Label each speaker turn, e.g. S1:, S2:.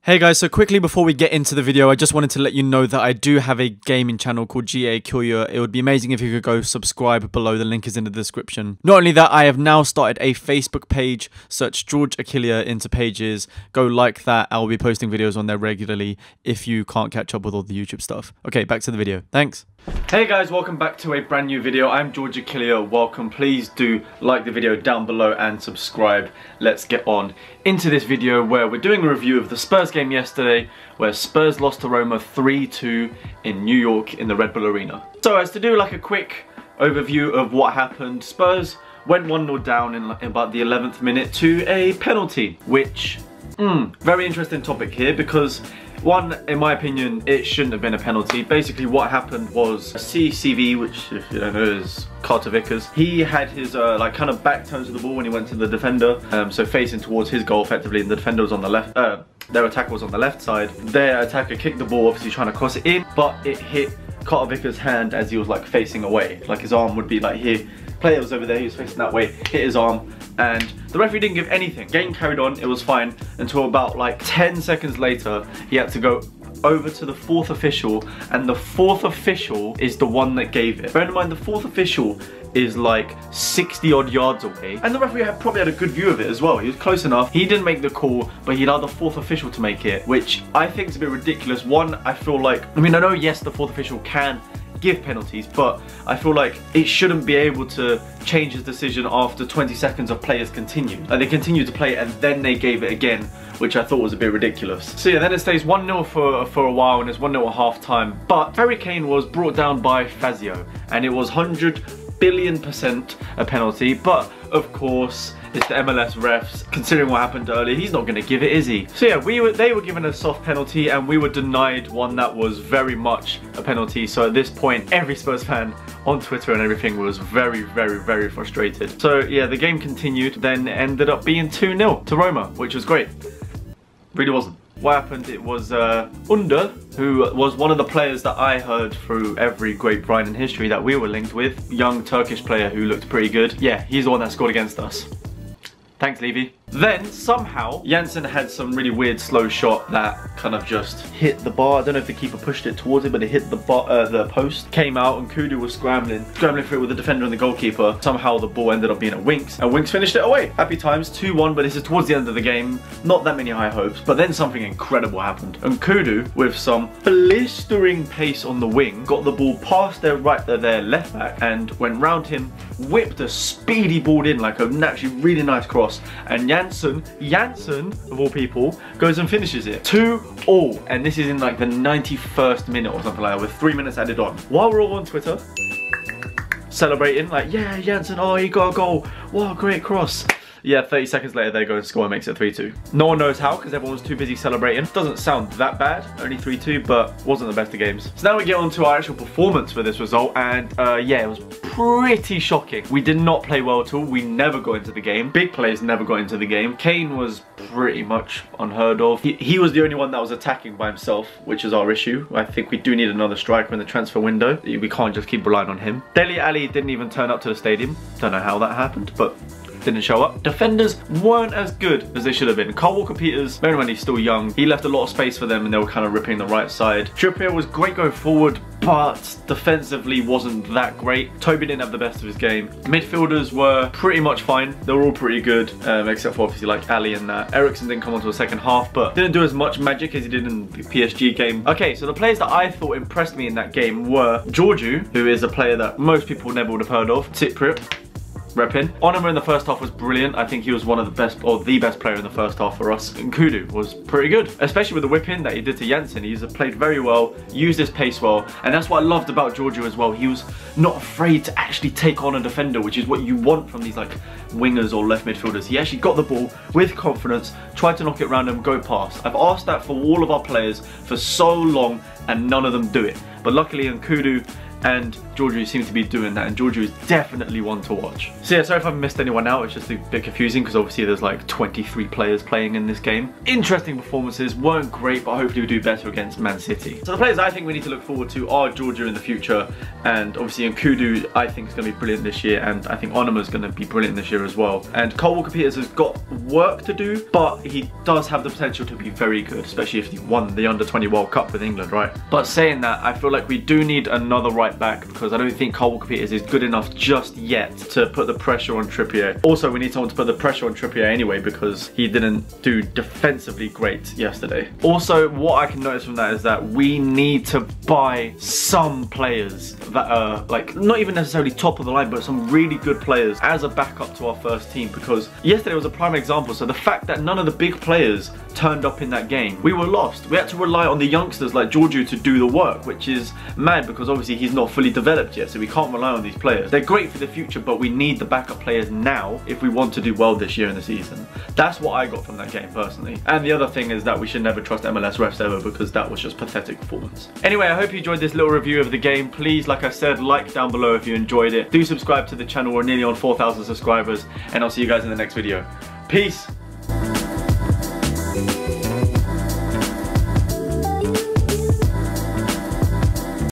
S1: Hey guys, so quickly before we get into the video, I just wanted to let you know that I do have a gaming channel called GA Achillea. It would be amazing if you could go subscribe below, the link is in the description. Not only that, I have now started a Facebook page. Search George Achillea into pages, go like that. I'll be posting videos on there regularly if you can't catch up with all the YouTube stuff. Okay, back to the video. Thanks. Hey guys, welcome back to a brand new video. I'm George Achillea, welcome. Please do like the video down below and subscribe. Let's get on into this video where we're doing a review of the Spurs game yesterday, where Spurs lost to Roma 3-2 in New York in the Red Bull Arena. So as to do like a quick overview of what happened, Spurs went 1-0 down in about the 11th minute to a penalty, which, very interesting topic here because one, in my opinion, it shouldn't have been a penalty. Basically what happened was CCV, which if you don't know is Carter Vickers, he had his like kind of back turned to the ball when he went to the defender, so facing towards his goal effectively, and the defender was on the left, their attacker was on the left side. Their attacker kicked the ball, obviously trying to cross it in, but it hit Carter Vickers' hand as he was like facing away. Like his arm would be like here, player was over there, he was facing that way, hit his arm, and the referee didn't give anything. Game carried on, it was fine, until about like 10 seconds later, he had to go over to the fourth official, and the fourth official is the one that gave it. Bear in mind, the fourth official is like 60 odd yards away, and the referee probably had a good view of it as well. He was close enough. He didn't make the call, but he allowed the fourth official to make it, which I think is a bit ridiculous. One, I feel like, I mean, I know yes, the fourth official can give penalties, but I feel like it shouldn't be able to change his decision after 20 seconds of players continued. Like they continued to play and then they gave it again, which I thought was a bit ridiculous. So yeah, then it stays 1-0 for a while, and it's 1-0 at half time. But Harry Kane was brought down by Fazio, and it was 100 billion% a penalty, but of course it's the MLS refs. Considering what happened earlier, he's not going to give it, is he? So yeah, they were given a soft penalty and we were denied one that was very much a penalty. So at this point, every Spurs fan on Twitter and everything was very frustrated. So yeah, the game continued, then ended up being 2-0 to Roma, which was great. Really wasn't. What happened, it was Under, who was one of the players that I heard through every grapevine in history that we were linked with. Young Turkish player who looked pretty good. Yeah, he's the one that scored against us. Thanks, Levy. Then, somehow, Janssen had some really weird slow shot that kind of just hit the bar. I don't know if the keeper pushed it towards it, but it hit the post. Came out and Kudu was scrambling through it with the defender and the goalkeeper. Somehow the ball ended up being at Winks, and Winks finished it away. Happy times, 2-1, but this is towards the end of the game. Not that many high hopes, but then something incredible happened. And Kudu, with some blistering pace on the wing, got the ball past their left back and went round him, whipped a speedy ball in, like a naturally really nice cross, and Janssen, of all people, goes and finishes it. 2-2, and this is in like the 91st minute or something like that, with 3 minutes added on. While we're all on Twitter, celebrating, like, yeah, Janssen, oh, he got a goal, wow, great cross. Yeah, 30 seconds later they go and score and makes it 3-2. No one knows how because everyone's too busy celebrating. Doesn't sound that bad, only 3-2, but wasn't the best of games. So now we get on to our actual performance for this result, and yeah, it was pretty shocking. We did not play well at all. We never got into the game. Big players never got into the game. Kane was pretty much unheard of. He was the only one that was attacking by himself, which is our issue. I think we do need another striker in the transfer window. We can't just keep relying on him. Dele Alli didn't even turn up to the stadium. Don't know how that happened, but didn't show up. Defenders weren't as good as they should have been. Kyle Walker-Peters, bear in mind he's still young, he left a lot of space for them and they were kind of ripping the right side. Trippier was great going forward, but defensively wasn't that great. Toby didn't have the best of his game. Midfielders were pretty much fine. They were all pretty good, except for obviously like Ali and that. Ericsson didn't come onto the second half, but didn't do as much magic as he did in the PSG game. Okay, so the players that I thought impressed me in that game were Georgiou, who is a player that most people never would have heard of. Cypriot, repping. Onuma in the first half was brilliant. I think he was one of the best, or the best player in the first half for us. And Kudu was pretty good, especially with the whip-in that he did to Janssen. He's played very well, used his pace well, and that's what I loved about Georgiou as well. He was not afraid to actually take on a defender, which is what you want from these like wingers or left midfielders. He actually got the ball with confidence, tried to knock it around and go past. I've asked that for all of our players for so long, and none of them do it. But luckily, Kudu and Giorgio seems to be doing that, and Giorgio is definitely one to watch. So yeah, sorry if I've missed anyone out, it's just a bit confusing because obviously there's like 23 players playing in this game. Interesting performances, weren't great, but hopefully we do better against Man City. So the players I think we need to look forward to are Giorgio in the future, and obviously Nkudu I think is going to be brilliant this year, and I think Onuma is going to be brilliant this year as well. And Cole Walker-Peters has got work to do, but he does have the potential to be very good, especially if he won the Under-20 World Cup with England, right? But saying that, I feel like we do need another right back, because I don't think Cole Walker-Peters is good enough just yet to put the pressure on Trippier. Also, we need someone to put the pressure on Trippier anyway, because he didn't do defensively great yesterday. Also, what I can notice from that is that we need to buy some players that are like not even necessarily top of the line, but some really good players as a backup to our first team, because yesterday was a prime example. So the fact that none of the big players turned up in that game, we were lost. We had to rely on the youngsters like Giorgio to do the work, which is mad because obviously he's not fully developed yet, so we can't rely on these players. They're great for the future, but we need the backup players now if we want to do well this year in the season. That's what I got from that game personally. And the other thing is that we should never trust MLS refs ever, because that was just pathetic performance. Anyway, I hope you enjoyed this little review of the game. Please, like I said, like down below if you enjoyed it. Do subscribe to the channel, we're nearly on 4,000 subscribers, and I'll see you guys in the next video. Peace!